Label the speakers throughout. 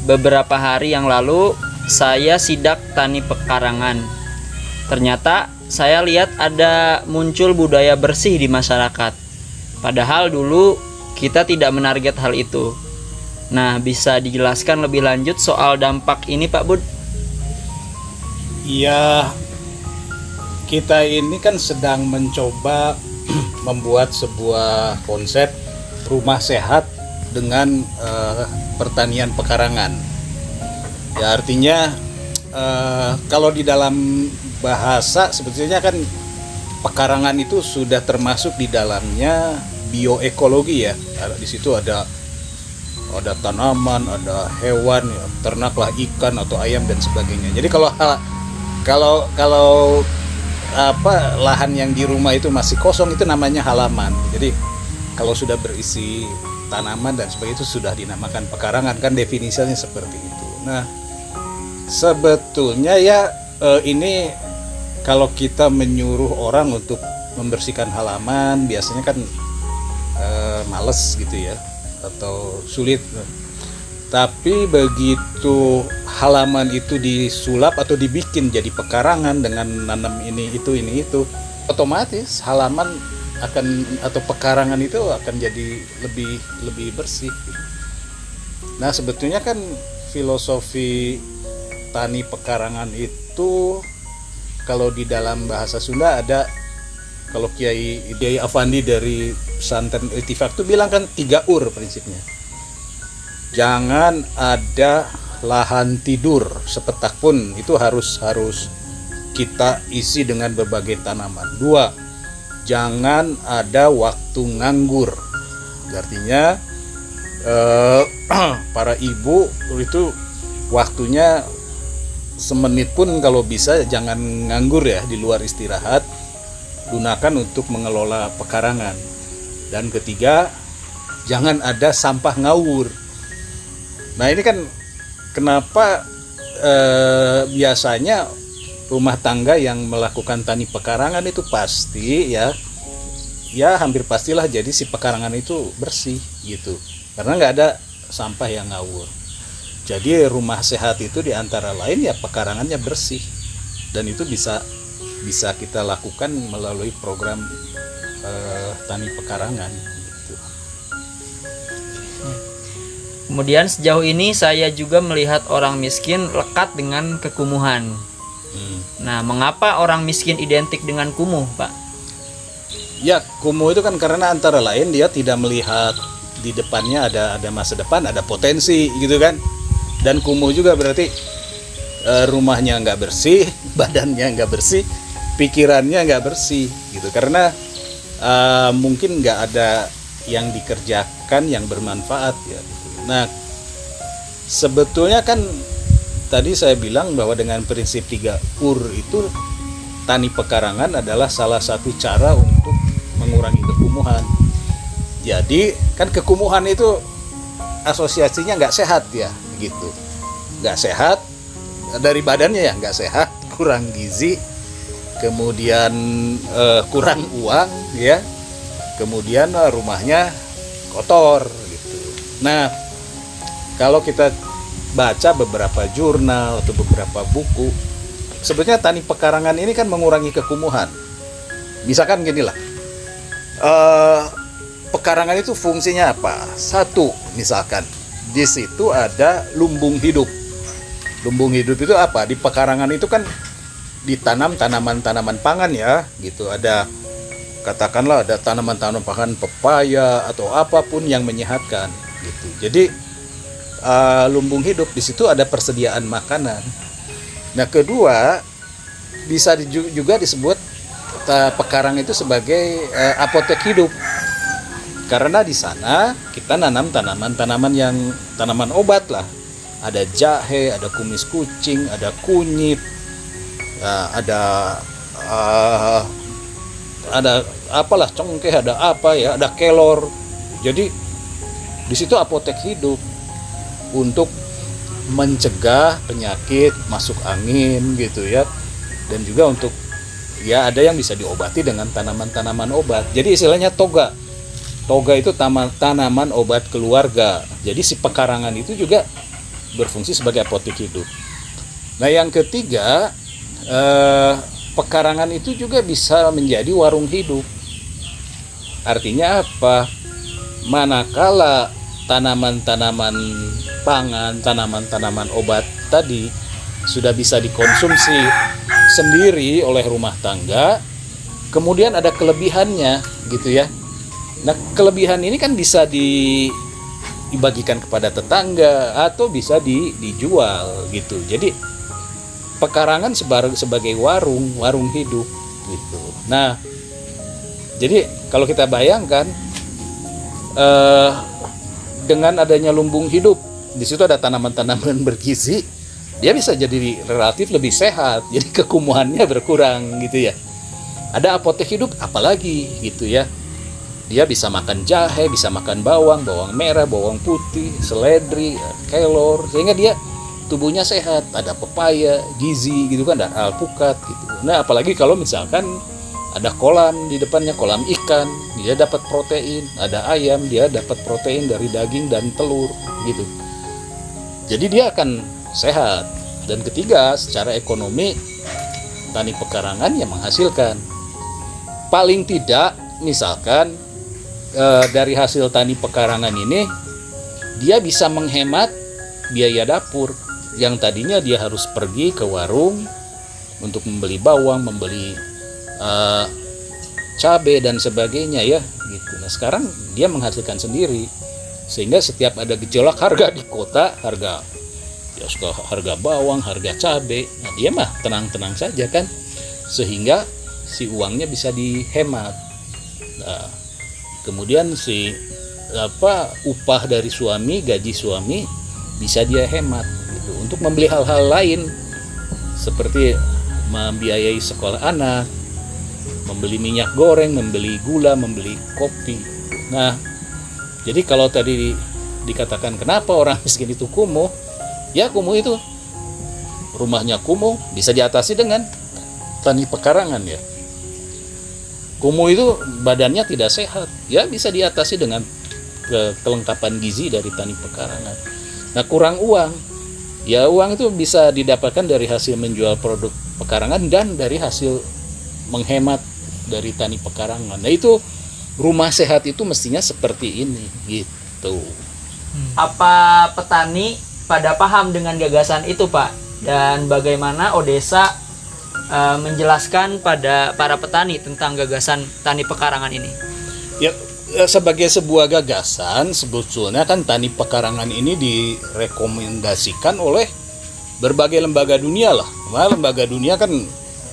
Speaker 1: beberapa hari yang lalu saya sidak tani pekarangan. Ternyata saya lihat ada muncul budaya bersih di masyarakat. Padahal dulu kita tidak menarget hal itu. Nah, bisa dijelaskan lebih lanjut soal dampak ini, Pak Bud?
Speaker 2: Iya, kita ini kan sedang mencoba membuat sebuah konsep rumah sehat dengan pertanian pekarangan. Ya, artinya kalau di dalam bahasa sebetulnya kan pekarangan itu sudah termasuk di dalamnya bioekologi ya. Di situ ada tanaman, ada hewan, ya, ternak lah, ikan atau ayam dan sebagainya. Jadi kalau lahan yang di rumah itu masih kosong, itu namanya halaman. Jadi kalau sudah berisi tanaman dan sebagainya itu sudah dinamakan pekarangan, kan definisinya seperti itu. Nah, sebetulnya ya ini kalau kita menyuruh orang untuk membersihkan halaman biasanya kan males gitu ya, atau sulit. Tapi begitu halaman itu disulap atau dibikin jadi pekarangan dengan nanam ini itu, otomatis halaman atau pekarangan itu akan jadi lebih bersih. Nah, sebetulnya kan filosofi tani pekarangan itu kalau di dalam bahasa Sunda ada, kalau Kiai Afandi dari pesantren Iltifak itu bilang kan 3 prinsipnya. Jangan ada lahan tidur sepetak pun, itu harus kita isi dengan berbagai tanaman. 2, jangan ada waktu nganggur. Artinya para ibu itu waktunya semenit pun kalau bisa jangan nganggur ya, di luar istirahat, gunakan untuk mengelola pekarangan. Dan 3, jangan ada sampah ngawur. Nah, ini kan kenapa biasanya rumah tangga yang melakukan tani pekarangan itu pasti ya hampir pastilah jadi si pekarangan itu bersih gitu, karena nggak ada sampah yang ngawur. Jadi rumah sehat itu diantara lain ya pekarangannya bersih, dan itu bisa kita lakukan melalui program tani pekarangan gitu.
Speaker 1: Kemudian sejauh ini saya juga melihat orang miskin lekat dengan kekumuhan. Nah, mengapa orang miskin identik dengan kumuh, Pak?
Speaker 2: Ya, kumuh itu kan karena antara lain dia tidak melihat di depannya ada masa depan, ada potensi gitu kan. Dan kumuh juga berarti rumahnya nggak bersih, badannya nggak bersih, pikirannya nggak bersih gitu. Karena mungkin nggak ada yang dikerjakan yang bermanfaat ya. Nah, sebetulnya kan tadi saya bilang bahwa dengan prinsip 3 itu tani pekarangan adalah salah satu cara untuk mengurangi kekumuhan. Jadi kan kekumuhan itu asosiasinya nggak sehat ya gitu, nggak sehat dari badannya ya, nggak sehat, kurang gizi, kemudian kurang uang ya, kemudian rumahnya kotor gitu. Nah, kalau kita baca beberapa jurnal atau beberapa buku, sebetulnya tani pekarangan ini kan mengurangi kekumuhan. Misalkan gini lah, pekarangan itu fungsinya apa? 1, misalkan di situ ada lumbung hidup. Lumbung hidup itu apa? Di pekarangan itu kan ditanam tanaman-tanaman pangan ya, gitu. Ada, katakanlah ada tanaman-tanaman pangan pepaya atau apapun yang menyehatkan, gitu. Jadi lumbung hidup di situ ada persediaan makanan. Nah, kedua, bisa juga disebut pekarang itu sebagai apotek hidup, karena di sana kita nanam tanaman obat lah. Ada jahe, ada kumis kucing, ada kunyit, ada apalah, cengkeh, ada apa ya, ada kelor. Jadi di situ apotek hidup untuk mencegah penyakit, masuk angin gitu ya, dan juga untuk ya ada yang bisa diobati dengan tanaman-tanaman obat. Jadi istilahnya toga itu tanaman obat keluarga. Jadi si pekarangan itu juga berfungsi sebagai apotek hidup. Nah, yang ketiga, pekarangan itu juga bisa menjadi warung hidup. Artinya apa? Manakala tanaman-tanaman pangan, tanaman-tanaman obat tadi sudah bisa dikonsumsi sendiri oleh rumah tangga, kemudian ada kelebihannya gitu ya. Nah, kelebihan ini kan bisa dibagikan kepada tetangga atau bisa dijual gitu. Jadi pekarangan sebagai warung hidup gitu. Nah, jadi kalau kita bayangkan dengan adanya lumbung hidup, di situ ada tanaman-tanaman bergizi, dia bisa jadi relatif lebih sehat. Jadi kekumuhannya berkurang gitu ya. Ada apotek hidup apalagi gitu ya. Dia bisa makan jahe, bisa makan bawang merah, bawang putih, seledri, kelor, sehingga dia tubuhnya sehat. Ada pepaya, gizi gitu kan, ada alpukat gitu. Nah, apalagi kalau misalkan ada kolam di depannya, kolam ikan, dia dapat protein. Ada ayam, dia dapat protein dari daging dan telur gitu. Jadi dia akan sehat. Dan ketiga, secara ekonomi tani pekarangan yang menghasilkan. Paling tidak misalkan dari hasil tani pekarangan ini dia bisa menghemat biaya dapur yang tadinya dia harus pergi ke warung untuk membeli bawang, membeli cabai dan sebagainya ya gitu. Nah, sekarang dia menghasilkan sendiri, sehingga setiap ada gejolak harga di kota, harga bawang, harga cabai, nah dia mah tenang-tenang saja kan, sehingga si uangnya bisa dihemat. Nah, kemudian upah dari suami, gaji suami bisa dia hemat gitu, untuk membeli hal-hal lain seperti membiayai sekolah anak, membeli minyak goreng, membeli gula, membeli kopi. Nah, jadi kalau tadi dikatakan kenapa orang miskin itu kumuh, ya kumuh itu rumahnya kumuh bisa diatasi dengan tani pekarangan ya. Kumuh itu badannya tidak sehat, ya bisa diatasi dengan kelengkapan gizi dari tani pekarangan. Nah, kurang uang, ya uang itu bisa didapatkan dari hasil menjual produk pekarangan dan dari hasil menghemat dari tani pekarangan. Nah, itu rumah sehat itu mestinya seperti ini gitu.
Speaker 1: Apa petani pada paham dengan gagasan itu, Pak? Dan bagaimana Odesa menjelaskan pada para petani tentang gagasan tani pekarangan ini?
Speaker 2: Ya, sebagai sebuah gagasan, sebetulnya kan tani pekarangan ini direkomendasikan oleh berbagai lembaga dunia lah. Nah, lembaga dunia kan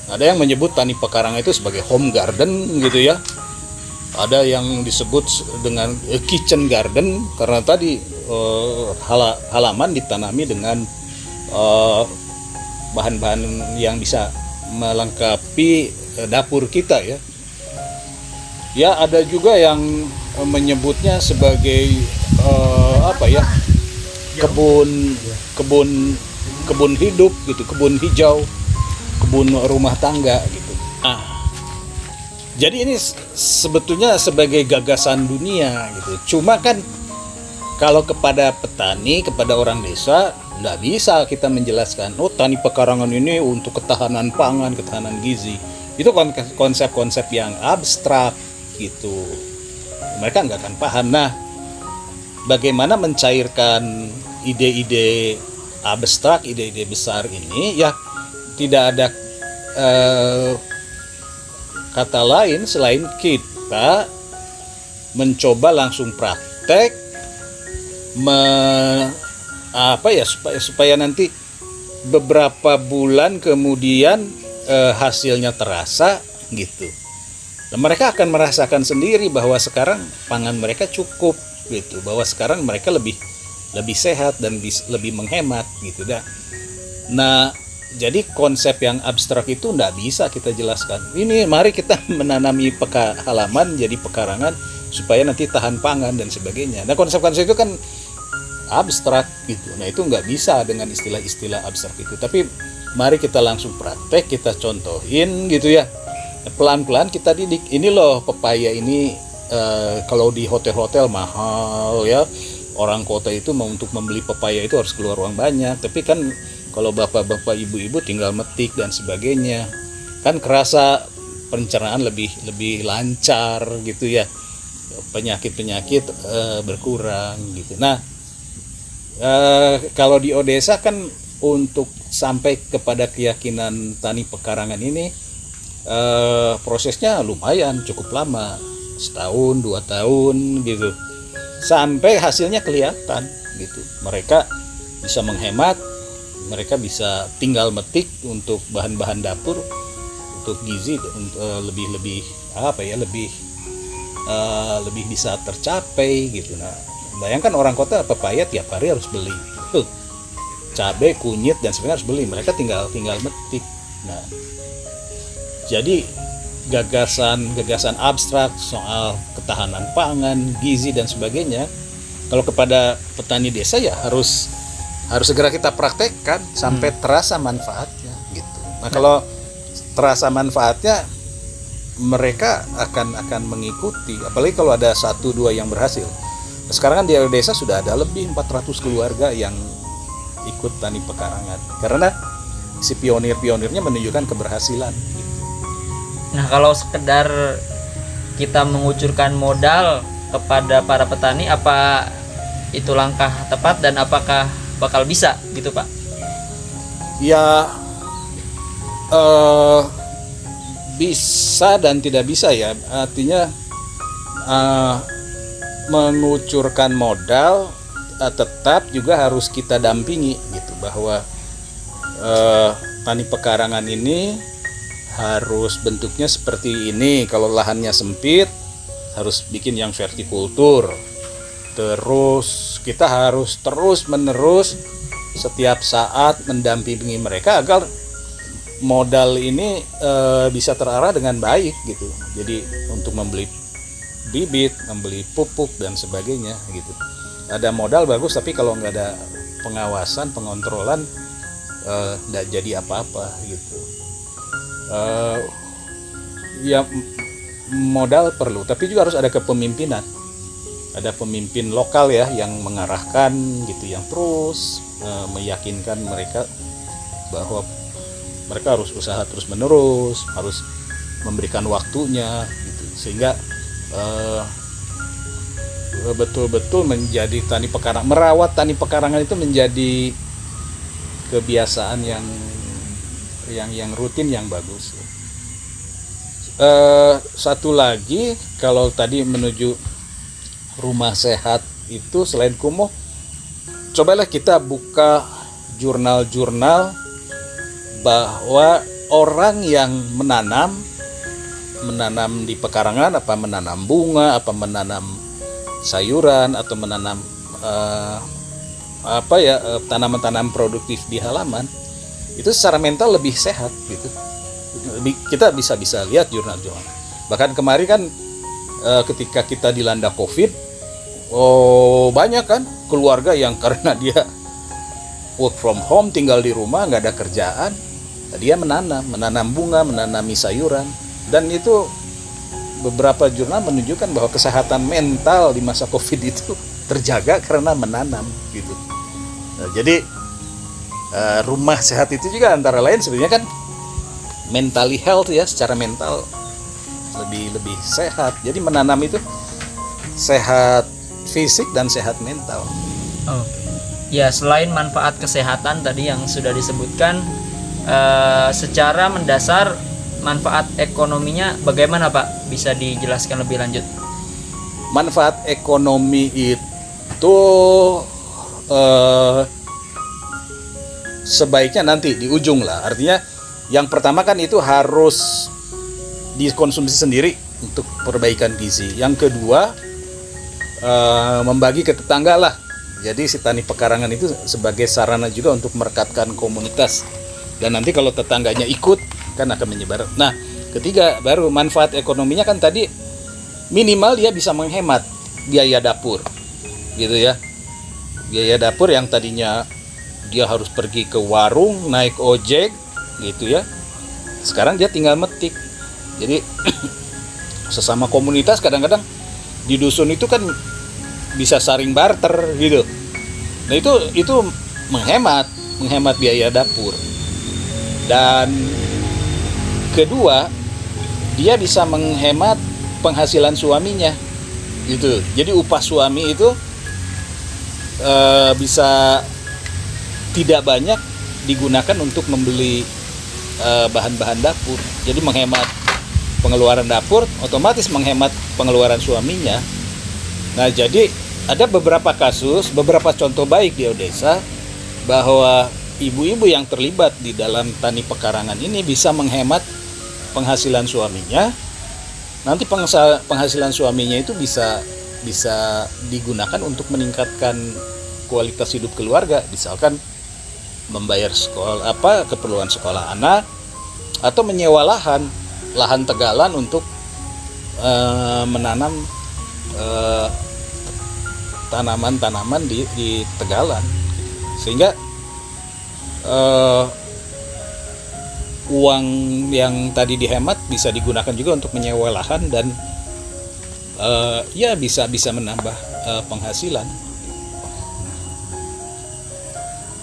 Speaker 2: ada yang menyebut tani pekarangan itu sebagai home garden gitu ya. Ada yang disebut dengan kitchen garden karena tadi halaman ditanami dengan bahan-bahan yang bisa melengkapi dapur kita ya. Ya, ada juga yang menyebutnya sebagai kebun hidup gitu, kebun hijau, kebun rumah tangga gitu. Nah, jadi ini sebetulnya sebagai gagasan dunia gitu. Cuma kan kalau kepada petani, kepada orang desa, nggak bisa kita menjelaskan, oh tani pekarangan ini untuk ketahanan pangan, ketahanan gizi. Itu konsep-konsep yang abstrak gitu. Mereka nggak akan paham. Nah, bagaimana mencairkan ide-ide abstrak, ide-ide besar ini, ya tidak ada kata lain selain kita mencoba langsung praktek supaya nanti beberapa bulan kemudian hasilnya terasa gitu. Dan mereka akan merasakan sendiri bahwa sekarang pangan mereka cukup gitu, bahwa sekarang mereka lebih sehat dan lebih menghemat gitu dah. Nah, jadi konsep yang abstrak itu nggak bisa kita jelaskan. Ini mari kita menanami halaman jadi pekarangan supaya nanti tahan pangan dan sebagainya. Nah, konsep-konsep itu kan abstrak gitu. Nah, itu nggak bisa dengan istilah-istilah abstrak itu. Tapi mari kita langsung praktek, kita contohin gitu ya. Pelan-pelan kita didik. Ini loh pepaya ini kalau di hotel-hotel mahal ya. orang kota itu untuk membeli pepaya itu harus keluar uang banyak. Tapi kan kalau bapak-bapak ibu-ibu tinggal metik dan sebagainya, kan kerasa pencernaan lebih lancar gitu ya, penyakit berkurang gitu. Nah kalau di Odesa kan untuk sampai kepada keyakinan tani pekarangan ini prosesnya lumayan cukup lama, setahun 2 tahun gitu, sampai hasilnya kelihatan gitu. Mereka bisa menghemat, mereka bisa tinggal metik untuk bahan-bahan dapur, untuk gizi lebih bisa tercapai gitu. Nah, bayangkan orang kota pepaya tiap hari harus beli, cabai, kunyit dan sebagainya harus beli. Mereka tinggal metik. Nah, jadi gagasan abstrak soal ketahanan pangan, gizi dan sebagainya, kalau kepada petani desa ya harus segera kita praktekkan sampai terasa manfaatnya gitu. Nah, kalau terasa manfaatnya, mereka akan mengikuti, apalagi kalau ada 1-2 yang berhasil. Sekarang kan di desa sudah ada lebih 400 keluarga yang ikut tani pekarangan karena si pionirnya menunjukkan keberhasilan.
Speaker 1: Nah, kalau sekedar kita mengucurkan modal kepada para petani, apa itu langkah tepat dan apakah bakal bisa gitu, Pak?
Speaker 2: Ya bisa dan tidak bisa ya. Artinya mengucurkan modal tetap juga harus kita dampingi gitu, bahwa tani pekarangan ini harus bentuknya seperti ini. Kalau lahannya sempit harus bikin yang vertikultur. Terus kita harus terus-menerus setiap saat mendampingi mereka agar modal ini bisa terarah dengan baik gitu. Jadi untuk membeli bibit, membeli pupuk dan sebagainya gitu. Ada modal bagus, tapi kalau nggak ada pengawasan, pengontrolan, nggak jadi apa-apa gitu. Ya modal perlu, tapi juga harus ada kepemimpinan. Ada pemimpin lokal ya yang mengarahkan gitu, yang terus meyakinkan mereka bahwa mereka harus usaha terus-menerus, harus memberikan waktunya gitu, sehingga betul-betul menjadi tani pekarangan, merawat tani pekarangan itu menjadi kebiasaan yang rutin, yang bagus. Satu lagi, kalau tadi menuju rumah sehat itu selain kumuh, cobalah kita buka jurnal-jurnal bahwa orang yang menanam di pekarangan, apa menanam bunga, apa menanam sayuran, atau menanam tanaman-tanaman produktif di halaman, itu secara mental lebih sehat gitu. Kita bisa lihat jurnal-jurnal. Bahkan kemarin kan ketika kita dilanda COVID, banyak kan keluarga yang karena dia work from home, tinggal di rumah, nggak ada kerjaan, dia menanam bunga, menanami sayuran, dan itu beberapa jurnal menunjukkan bahwa kesehatan mental di masa COVID itu terjaga karena menanam gitu. Nah, jadi rumah sehat itu juga antara lain sebenarnya kan mentally health ya, secara mental lebih sehat. Jadi menanam itu sehat fisik dan sehat mental.
Speaker 1: Ya, selain manfaat kesehatan tadi yang sudah disebutkan, secara mendasar manfaat ekonominya bagaimana, Pak? Bisa dijelaskan lebih lanjut?
Speaker 2: Manfaat ekonomi itu sebaiknya nanti di ujung lah. Artinya yang pertama kan itu harus dikonsumsi sendiri untuk perbaikan gizi. Yang kedua, membagi ke tetangga lah. Jadi si tani pekarangan itu sebagai sarana juga untuk merekatkan komunitas. Dan nanti kalau tetangganya ikut, kan akan menyebar. Nah, ketiga, baru manfaat ekonominya kan tadi minimal dia bisa menghemat biaya dapur, gitu ya. Biaya dapur yang tadinya dia harus pergi ke warung, naik ojek, gitu ya. Sekarang dia tinggal metik. Jadi sesama komunitas kadang-kadang di dusun itu kan bisa saling barter gitu. Nah itu menghemat biaya dapur. Dan kedua, dia bisa menghemat penghasilan suaminya gitu. Jadi upah suami itu bisa tidak banyak digunakan untuk membeli bahan-bahan dapur. Jadi menghemat pengeluaran dapur, otomatis menghemat pengeluaran suaminya. Nah, jadi ada beberapa kasus, beberapa contoh baik di Odesa bahwa ibu-ibu yang terlibat di dalam tani pekarangan ini bisa menghemat penghasilan suaminya. Nanti penghasilan suaminya itu bisa digunakan untuk meningkatkan kualitas hidup keluarga, misalkan membayar keperluan sekolah anak, atau menyewa lahan tegalan untuk menanam tanaman-tanaman di tegalan, sehingga uang yang tadi dihemat bisa digunakan juga untuk menyewa lahan dan ya bisa menambah penghasilan.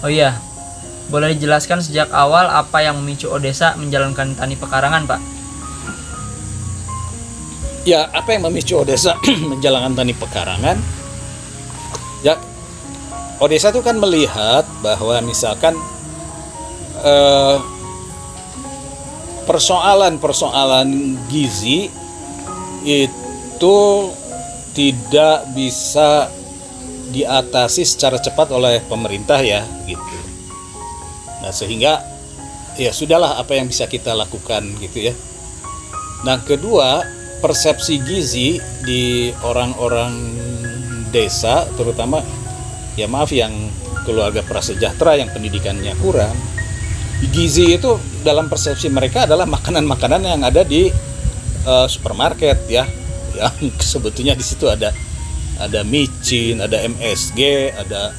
Speaker 1: Oh iya, boleh dijelaskan sejak awal apa yang memicu Odesa menjalankan tani pekarangan, Pak?
Speaker 2: Ya, apa yang memicu Odesa menjalankan tani pekarangan? Ya, Odesa itu kan melihat bahwa misalkan persoalan gizi itu tidak bisa diatasi secara cepat oleh pemerintah ya gitu. Nah, sehingga ya sudahlah, apa yang bisa kita lakukan gitu ya. Nah, kedua, persepsi gizi di orang-orang desa, terutama ya maaf yang keluarga prasejahtera yang pendidikannya kurang, gizi itu dalam persepsi mereka adalah makanan-makanan yang ada di supermarket ya, yang sebetulnya di situ ada micin, ada MSG, ada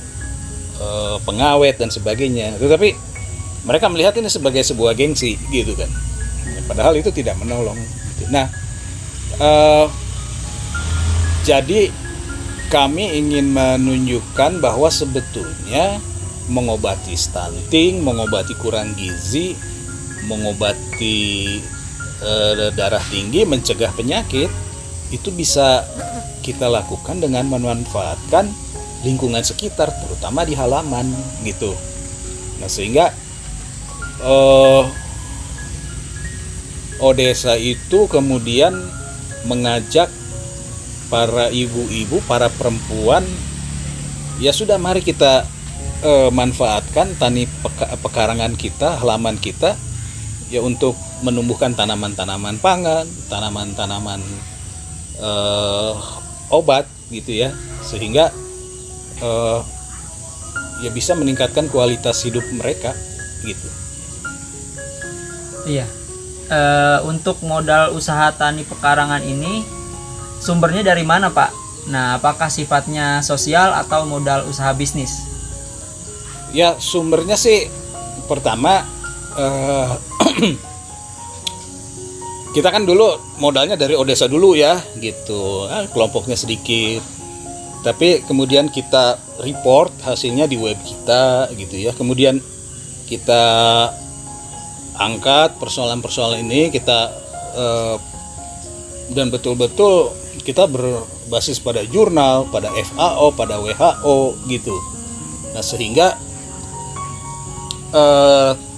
Speaker 2: pengawet dan sebagainya. Tetapi mereka melihat ini sebagai sebuah gengsi gitu kan. Padahal itu tidak menolong. Nah, jadi kami ingin menunjukkan bahwa sebetulnya mengobati stunting, mengobati kurang gizi, mengobati darah tinggi, mencegah penyakit, itu bisa kita lakukan dengan memanfaatkan lingkungan sekitar, terutama di halaman gitu. Nah, sehingga Odesa itu kemudian mengajak para ibu-ibu, para perempuan, ya sudah, mari kita manfaatkan tani pekarangan kita, halaman kita, ya untuk menumbuhkan tanaman-tanaman pangan, tanaman-tanaman obat gitu ya, sehingga ya bisa meningkatkan kualitas hidup mereka gitu.
Speaker 1: Iya. Untuk modal usaha tani pekarangan ini sumbernya dari mana, Pak? Nah, apakah sifatnya sosial atau modal usaha bisnis?
Speaker 2: Ya, sumbernya sih pertama kita kan dulu modalnya dari Odesa dulu ya gitu, kelompoknya sedikit, tapi kemudian kita report hasilnya di web kita gitu ya, kemudian kita angkat persoalan-persoalan ini, kita dan betul-betul kita berbasis pada jurnal, pada FAO, pada WHO gitu. Nah, sehingga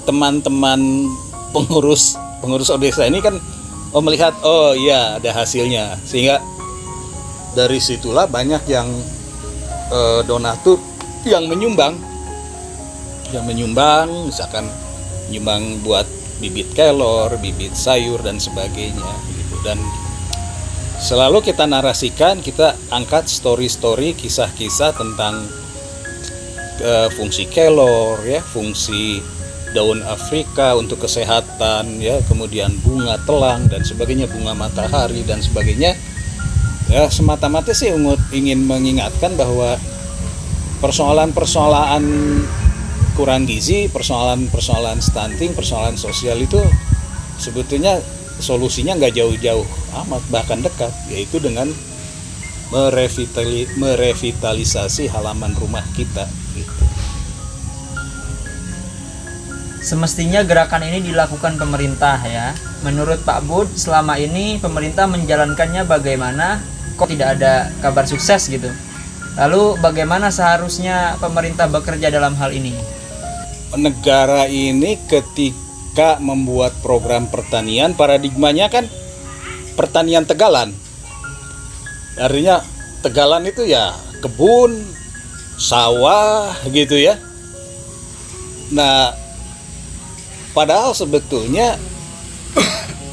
Speaker 2: teman-teman pengurus Odesa ini kan melihat, oh iya ada hasilnya, sehingga dari situlah banyak yang donatur yang menyumbang, misalkan menyumbang buat bibit kelor, bibit sayur dan sebagainya gitu. Dan selalu kita narasikan, kita angkat story-story, kisah-kisah tentang fungsi kelor ya, fungsi daun Afrika untuk kesehatan ya, kemudian bunga telang dan sebagainya, bunga matahari dan sebagainya. Ya, semata-mata sih ingin mengingatkan bahwa persoalan-persoalan kurang gizi, persoalan-persoalan stunting, persoalan sosial itu sebetulnya solusinya nggak jauh-jauh amat, bahkan dekat, yaitu dengan merevitalisasi halaman rumah kita gitu.
Speaker 1: Semestinya gerakan ini dilakukan pemerintah ya. Menurut Pak Bud, selama ini pemerintah menjalankannya bagaimana? Kok tidak ada kabar sukses gitu? Lalu bagaimana seharusnya pemerintah bekerja dalam hal ini?
Speaker 2: Negara ini ketika membuat program pertanian, paradigmanya kan pertanian tegalan. Artinya tegalan itu ya kebun, sawah gitu ya. Nah, padahal sebetulnya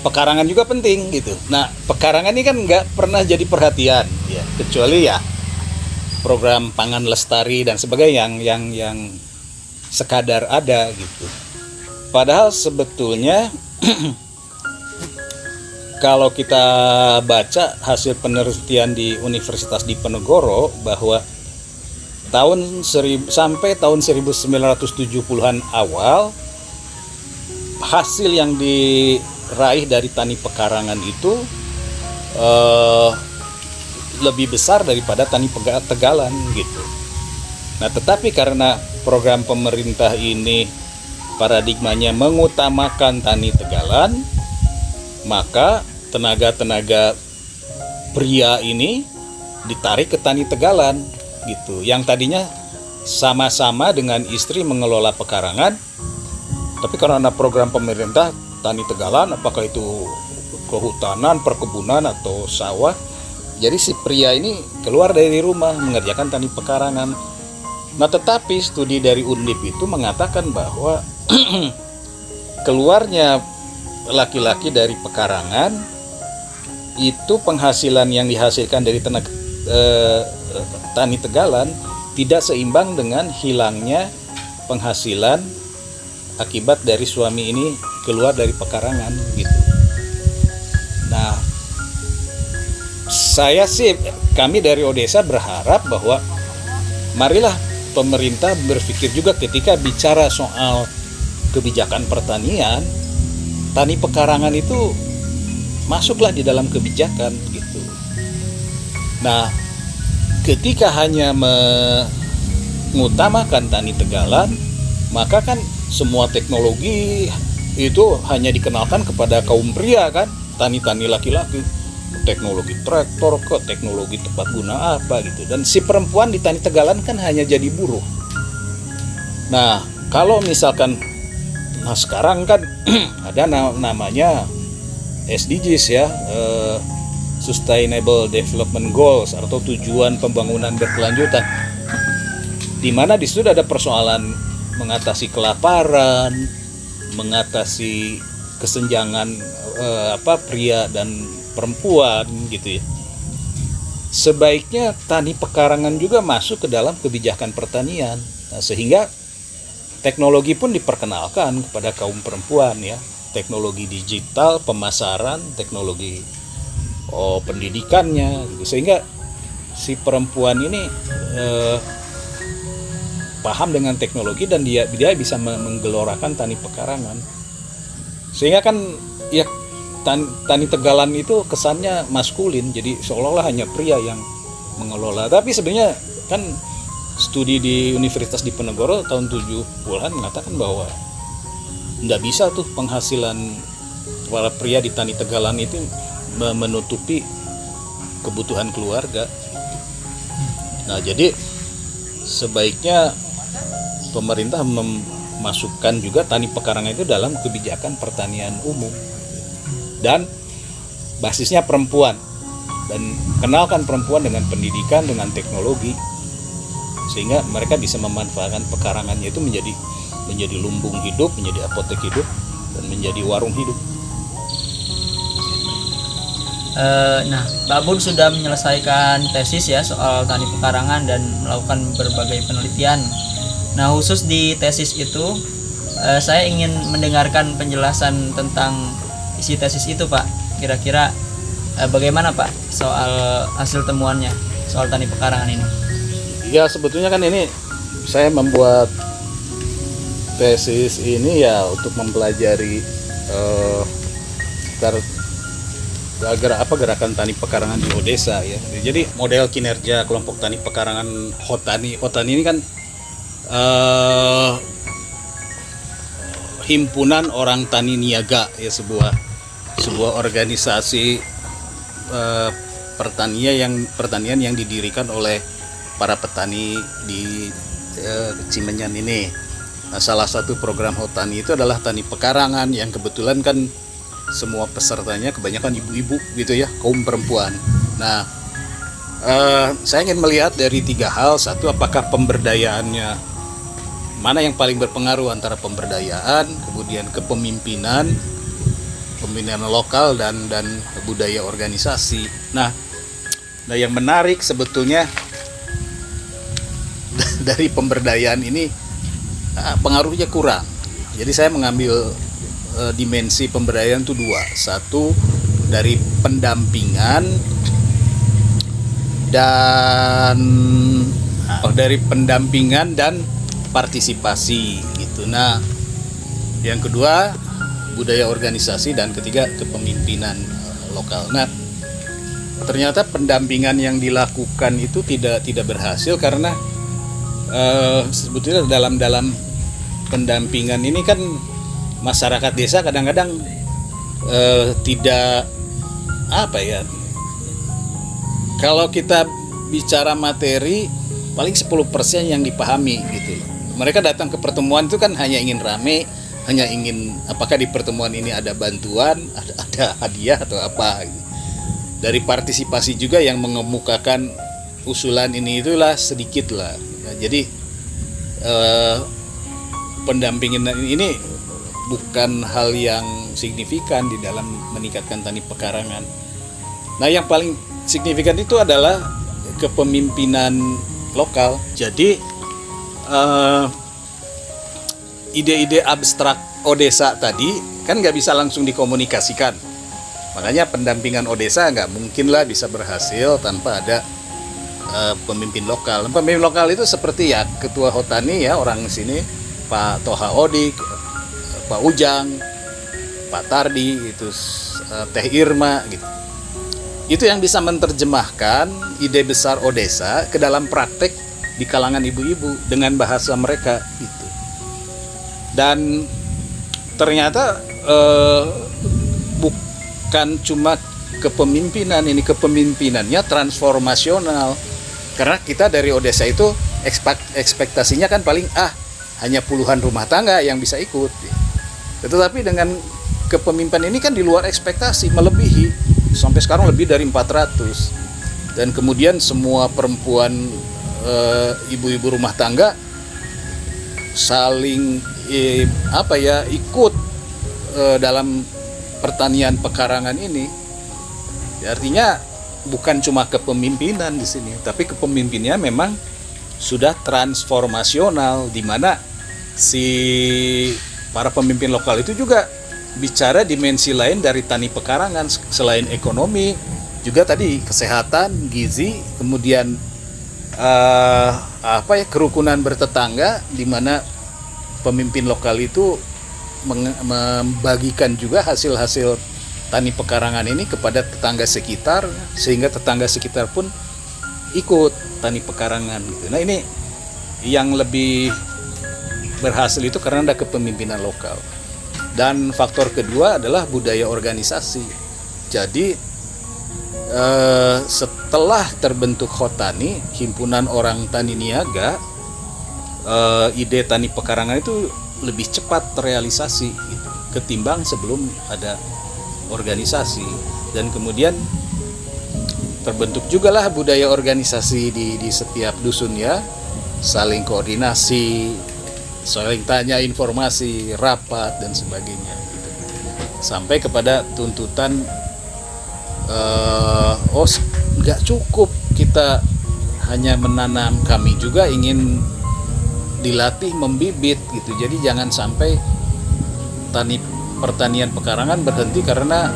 Speaker 2: pekarangan juga penting gitu. Nah, pekarangan ini kan nggak pernah jadi perhatian ya, kecuali ya program pangan lestari dan sebagainya yang sekadar ada gitu. Padahal sebetulnya kalau kita baca hasil penelitian di Universitas Diponegoro bahwa sampai tahun 1970-an awal, hasil yang diraih dari tani pekarangan itu lebih besar daripada tani tegalan gitu. Nah, tetapi karena program pemerintah ini paradigmanya mengutamakan tani tegalan, maka tenaga-tenaga pria ini ditarik ke tani tegalan gitu. Yang tadinya sama-sama dengan istri mengelola pekarangan, tapi karena program pemerintah tani tegalan, apakah itu kehutanan, perkebunan atau sawah, jadi si pria ini keluar dari rumah mengerjakan tani pekarangan. Nah, tetapi studi dari Undip itu mengatakan bahwa keluarnya laki-laki dari pekarangan itu penghasilan yang dihasilkan dari tani tegalan tidak seimbang dengan hilangnya penghasilan akibat dari suami ini keluar dari pekarangan gitu. Nah, kami dari Odesa berharap bahwa marilah pemerintah berpikir juga ketika bicara soal kebijakan pertanian, tani pekarangan itu masuklah di dalam kebijakan gitu. Nah, ketika hanya mengutamakan tani tegalan, maka kan semua teknologi itu hanya dikenalkan kepada kaum pria kan, tani-tani laki-laki, teknologi traktor ke teknologi tepat guna apa gitu, dan si perempuan di tani tegalan kan hanya jadi buruh. Nah, kalau misalkan sekarang kan ada namanya SDGs ya, Sustainable Development Goals atau tujuan pembangunan berkelanjutan, di mana di situ ada persoalan mengatasi kelaparan, mengatasi kesenjangan pria dan perempuan gitu ya. Sebaiknya tani pekarangan juga masuk ke dalam kebijakan pertanian. Nah, sehingga teknologi pun diperkenalkan kepada kaum perempuan ya. Teknologi digital, pemasaran, teknologi pendidikannya gitu. Sehingga si perempuan ini paham dengan teknologi dan dia bisa menggelorakan tani pekarangan. Sehingga kan ya tani tegalan itu kesannya maskulin, jadi seolah-olah hanya pria yang mengelola. Tapi sebenarnya kan studi di Universitas Diponegoro tahun 70-an mengatakan bahwa tidak bisa tuh penghasilan para pria di tani tegalan itu menutupi kebutuhan keluarga. Nah, jadi sebaiknya pemerintah memasukkan juga tani pekarangan itu dalam kebijakan pertanian umum dan basisnya perempuan, dan kenalkan perempuan dengan pendidikan, dengan teknologi, sehingga mereka bisa memanfaatkan pekarangannya itu menjadi lumbung hidup, menjadi apotek hidup, dan menjadi warung hidup.
Speaker 1: Nah, Pak Bud sudah menyelesaikan tesis ya soal tani pekarangan dan melakukan berbagai penelitian. Nah, khusus di tesis itu saya ingin mendengarkan penjelasan tentang isi tesis itu, Pak. Kira-kira bagaimana, Pak, soal hasil temuannya soal tani pekarangan ini?
Speaker 2: Ya, sebetulnya kan ini saya membuat tesis ini ya untuk mempelajari gerakan tani pekarangan di Odesa ya. Jadi model kinerja kelompok tani pekarangan Hotani ini kan himpunan orang tani niaga ya, sebuah organisasi pertanian yang didirikan oleh para petani di Cimenyan ini. Nah, salah satu program Hotani itu adalah tani pekarangan yang kebetulan kan semua pesertanya kebanyakan ibu-ibu gitu ya, kaum perempuan. Nah, saya ingin melihat dari 3 hal. Satu, apakah pemberdayaannya, mana yang paling berpengaruh antara pemberdayaan, kemudian kepemimpinan lokal dan budaya organisasi. Nah yang menarik sebetulnya dari pemberdayaan ini pengaruhnya kurang. Jadi saya mengambil dimensi pemberdayaan itu 2. Satu, dari pendampingan dan partisipasi gitu. Nah, yang kedua budaya organisasi, dan ketiga kepemimpinan lokal. Nah, ternyata pendampingan yang dilakukan itu tidak berhasil karena sebetulnya dalam pendampingan ini kan masyarakat desa kadang-kadang tidak kalau kita bicara materi paling 10% yang dipahami gitu loh. Mereka datang ke pertemuan itu kan hanya ingin rame, hanya ingin apakah di pertemuan ini ada bantuan, ada hadiah atau apa gitu. Dari partisipasi juga yang mengemukakan usulan ini itulah sedikit lah. Nah, jadi pendampingan ini bukan hal yang signifikan di dalam meningkatkan tani pekarangan. Nah, yang paling signifikan itu adalah kepemimpinan lokal. Jadi ide-ide abstrak Odesa tadi kan nggak bisa langsung dikomunikasikan. Makanya pendampingan Odesa nggak mungkin lah bisa berhasil tanpa ada pemimpin lokal. Pemimpin lokal itu seperti ya ketua Hotani ya, orang sini, Pak Toha Odik, Pak Ujang, Pak Tardi, itu Teh Irma gitu. Itu yang bisa menerjemahkan ide besar Odesa ke dalam praktek di kalangan ibu-ibu dengan bahasa mereka gitu. Dan ternyata bukan cuma kepemimpinan, ini kepemimpinannya transformasional. Karena kita dari Odesa itu ekspektasinya kan paling hanya puluhan rumah tangga yang bisa ikut. Tetapi dengan kepemimpinan ini kan di luar ekspektasi, melebihi, sampai sekarang lebih dari 400. Dan kemudian semua perempuan ibu-ibu rumah tangga saling ikut dalam pertanian pekarangan ini. Artinya bukan cuma kepemimpinan di sini, tapi kepemimpinannya memang sudah transformasional, di mana si para pemimpin lokal itu juga bicara dimensi lain dari tani pekarangan selain ekonomi, juga tadi kesehatan, gizi, kemudian kerukunan bertetangga, di mana pemimpin lokal itu membagikan juga hasil-hasil tani pekarangan ini kepada tetangga sekitar, sehingga tetangga sekitar pun ikut tani pekarangan gitu. Nah, ini yang lebih berhasil itu karena ada kepemimpinan lokal. Dan faktor kedua adalah budaya organisasi. Jadi setelah terbentuk Hotani, himpunan orang tani niaga, ide tani pekarangan itu lebih cepat terrealisasi gitu, ketimbang sebelum ada organisasi. Dan kemudian terbentuk juga lah budaya organisasi di setiap dusun ya, saling koordinasi, saling tanya informasi, rapat dan sebagainya gitu. Sampai kepada tuntutan nggak cukup kita hanya menanam, kami juga ingin dilatih membibit gitu. Jadi jangan sampai pertanian pekarangan berhenti karena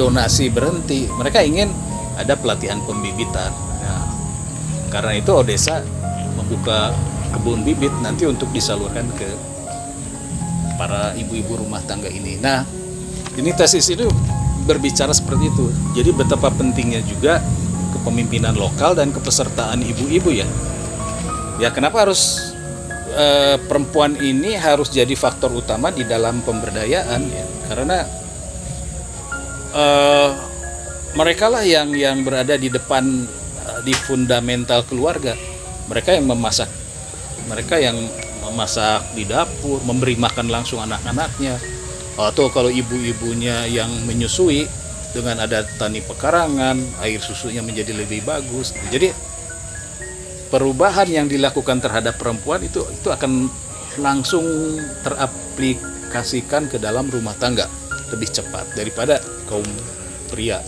Speaker 2: donasi berhenti. Mereka ingin ada pelatihan pembibitan. Nah, karena itu Odesa membuka kebun bibit nanti untuk disalurkan ke para ibu-ibu rumah tangga ini. Nah, ini tesis itu berbicara seperti itu. Jadi betapa pentingnya juga kepemimpinan lokal dan kepesertaan ibu-ibu ya. Ya kenapa harus perempuan ini harus jadi faktor utama di dalam pemberdayaan ya? Karena mereka lah yang berada di depan, di fundamental keluarga. Mereka yang memasak, di dapur, memberi makan langsung anak-anaknya. Atau kalau ibu-ibunya yang menyusui, dengan ada tani pekarangan, air susunya menjadi lebih bagus. Jadi perubahan yang dilakukan terhadap perempuan itu akan langsung teraplikasikan ke dalam rumah tangga lebih cepat daripada kaum pria.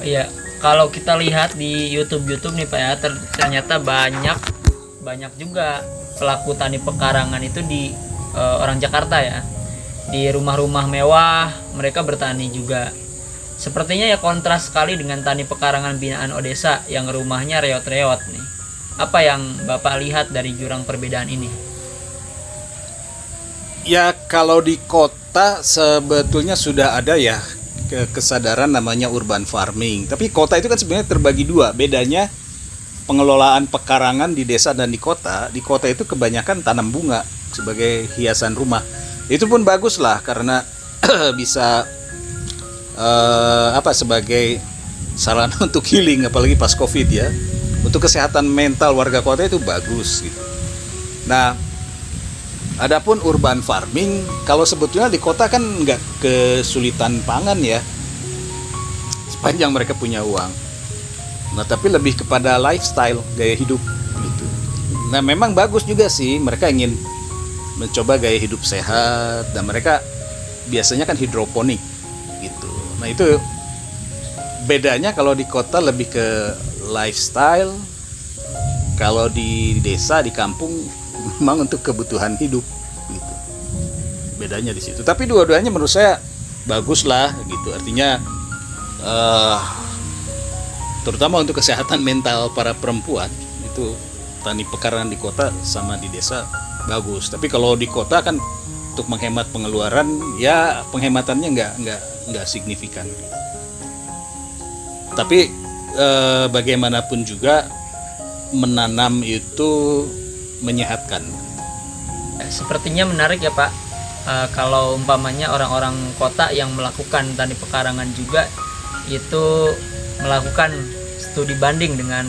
Speaker 1: Iya, kalau kita lihat di YouTube nih Pak ya, ternyata banyak juga pelaku tani pekarangan itu di orang Jakarta ya. Di rumah-rumah mewah mereka bertani juga. Sepertinya ya kontras sekali dengan tani pekarangan binaan Odesa yang rumahnya reot-reot nih. Apa yang Bapak lihat dari jurang perbedaan ini?
Speaker 2: Ya kalau di kota sebetulnya sudah ada ya kesadaran namanya urban farming. Tapi kota itu kan sebenarnya terbagi dua. Bedanya pengelolaan pekarangan di desa dan di kota. Di kota itu kebanyakan tanam bunga sebagai hiasan rumah. Itu pun bagus lah karena bisa sebagai sarana untuk healing, apalagi pas COVID ya. Untuk kesehatan mental warga kota itu bagus gitu. Nah, adapun urban farming, kalau sebetulnya di kota kan nggak kesulitan pangan ya, sepanjang mereka punya uang. Nah, tapi lebih kepada lifestyle, gaya hidup gitu. Nah, memang bagus juga sih, mereka ingin mencoba gaya hidup sehat, dan mereka biasanya kan hidroponik gitu. Nah, itu bedanya. Kalau di kota lebih ke lifestyle, kalau di desa, di kampung memang untuk kebutuhan hidup gitu. Bedanya di situ. Tapi dua-duanya menurut saya bagus lah gitu. Artinya terutama untuk kesehatan mental para perempuan itu tani pekarangan di kota sama di desa bagus. Tapi kalau di kota kan untuk menghemat pengeluaran, ya penghematannya nggak signifikan. Tapi bagaimanapun juga menanam itu menyehatkan.
Speaker 1: Sepertinya menarik ya Pak. Kalau umpamanya orang-orang kota yang melakukan tani pekarangan juga itu melakukan studi banding dengan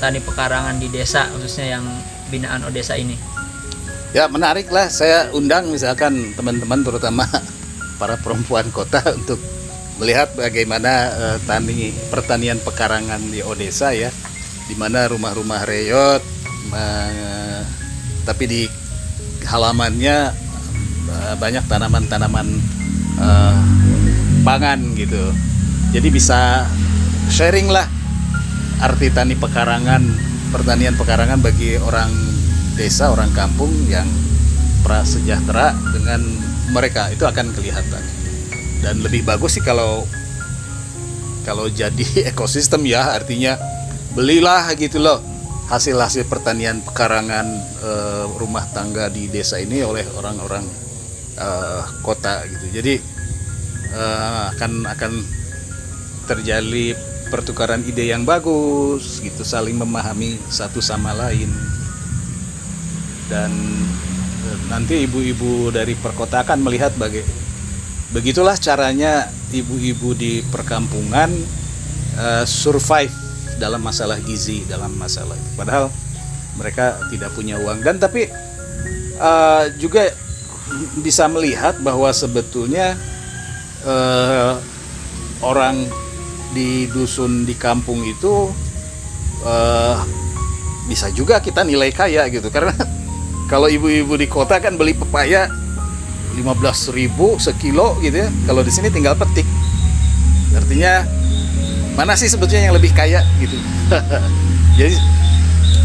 Speaker 1: tani pekarangan di desa, khususnya yang binaan Odesa ini.
Speaker 2: Ya menarik lah, saya undang misalkan teman-teman terutama para perempuan kota untuk melihat bagaimana pertanian pekarangan di Odesa ya, di mana rumah-rumah reot, tapi di halamannya banyak tanaman-tanaman pangan gitu. Jadi bisa sharing lah arti tani pekarangan, pertanian pekarangan bagi orang desa, orang kampung yang prasejahtera dengan mereka, itu akan kelihatan. Dan lebih bagus sih kalau jadi ekosistem ya, artinya belilah gitu loh hasil-hasil pertanian pekarangan rumah tangga di desa ini oleh orang-orang kota gitu. Jadi akan terjadi pertukaran ide yang bagus gitu, saling memahami satu sama lain. Dan nanti ibu-ibu dari perkotaan melihat begitulah caranya ibu-ibu di perkampungan survive dalam masalah gizi, dalam masalah itu. Padahal mereka tidak punya uang. Dan tapi juga bisa melihat bahwa sebetulnya orang di dusun, di kampung itu bisa juga kita nilai kaya gitu. Karena kalau ibu-ibu di kota kan beli pepaya 15.000 sekilo gitu ya. Kalau di sini tinggal petik. Artinya mana sih sebetulnya yang lebih kaya gitu. Jadi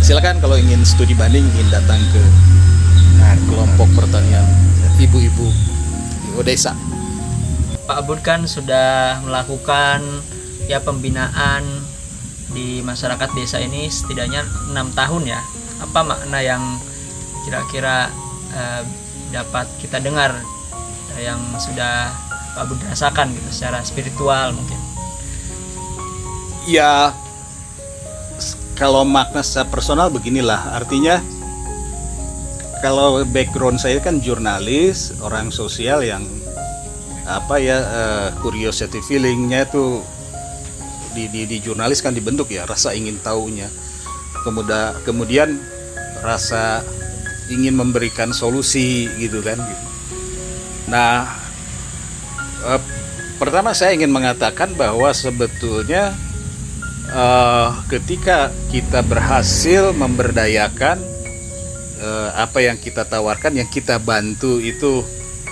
Speaker 2: silakan kalau ingin studi banding, ingin datang ke kelompok pertanian ibu-ibu di Odesa.
Speaker 1: Pak Abud kan sudah melakukan ya pembinaan di masyarakat desa ini setidaknya 6 tahun ya. Apa makna yang kira-kira dapat kita dengar yang sudah Pak Budi rasakan gitu secara spiritual mungkin?
Speaker 2: Ya, kalau makna secara personal beginilah, artinya kalau background saya kan jurnalis, orang sosial yang curiosity feelingnya itu di jurnalis kan dibentuk ya, rasa ingin tahunya, kemudian rasa ingin memberikan solusi gitu kan. Nah, pertama saya ingin mengatakan bahwa sebetulnya ketika kita berhasil memberdayakan apa yang kita tawarkan, yang kita bantu itu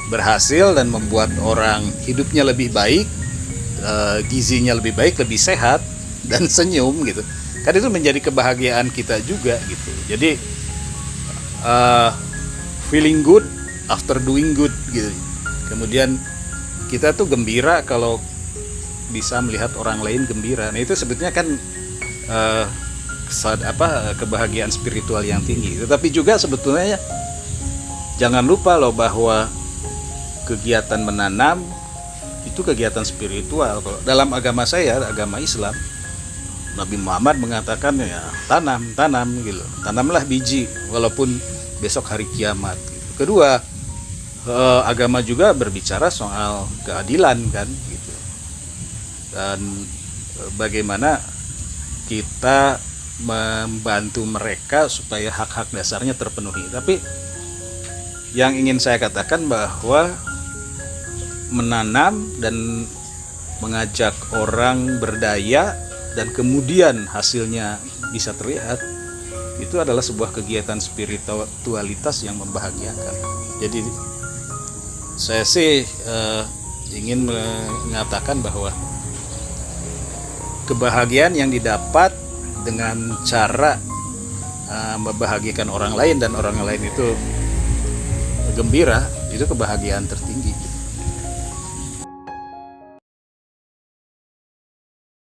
Speaker 2: berhasil dan membuat orang hidupnya lebih baik, gizinya lebih baik, lebih sehat dan senyum gitu, kan itu menjadi kebahagiaan kita juga gitu. Jadi feeling good after doing good gitu. Kemudian kita tuh gembira kalau bisa melihat orang lain gembira. Nah itu sebetulnya kan kebahagiaan spiritual yang tinggi. Tetapi juga sebetulnya jangan lupa loh bahwa kegiatan menanam itu kegiatan spiritual. Kalau dalam agama saya, agama Islam, Nabi Muhammad mengatakan ya tanam gitu. Tanamlah biji walaupun besok hari kiamat gitu. Kedua, agama juga berbicara soal keadilan kan gitu. Dan bagaimana kita membantu mereka supaya hak-hak dasarnya terpenuhi. Tapi yang ingin saya katakan bahwa menanam dan mengajak orang berdaya dan kemudian hasilnya bisa terlihat, itu adalah sebuah kegiatan spiritualitas yang membahagiakan. Jadi saya sih ingin mengatakan bahwa kebahagiaan yang didapat dengan cara membahagiakan orang lain dan orang lain itu gembira, itu kebahagiaan tertinggi.